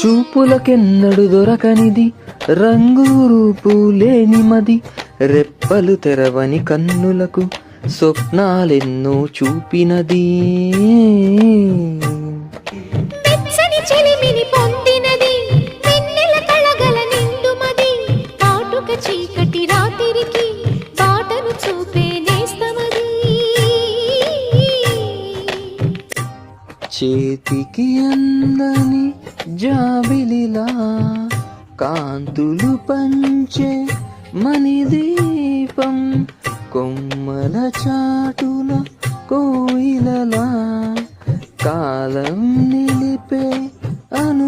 చూపులకెన్నడు దొరకనిది రంగు రూపు లేని మది, రెప్పలు తెరవని కన్నులకు స్వప్నాలెన్నో చూపినది. వెచ్చని చెలిమిని పొందినది వెన్నెల కళగల నిండుమది, కాటుక చీకటి రాత్రికి బాటను చూపే నేస్తమది. చేతికి అందని జాబిలిలా కాంతులు పంచే మణిదీపం, కొమ్మల చాటుల కోయిలలా కాలం నిలిపే అను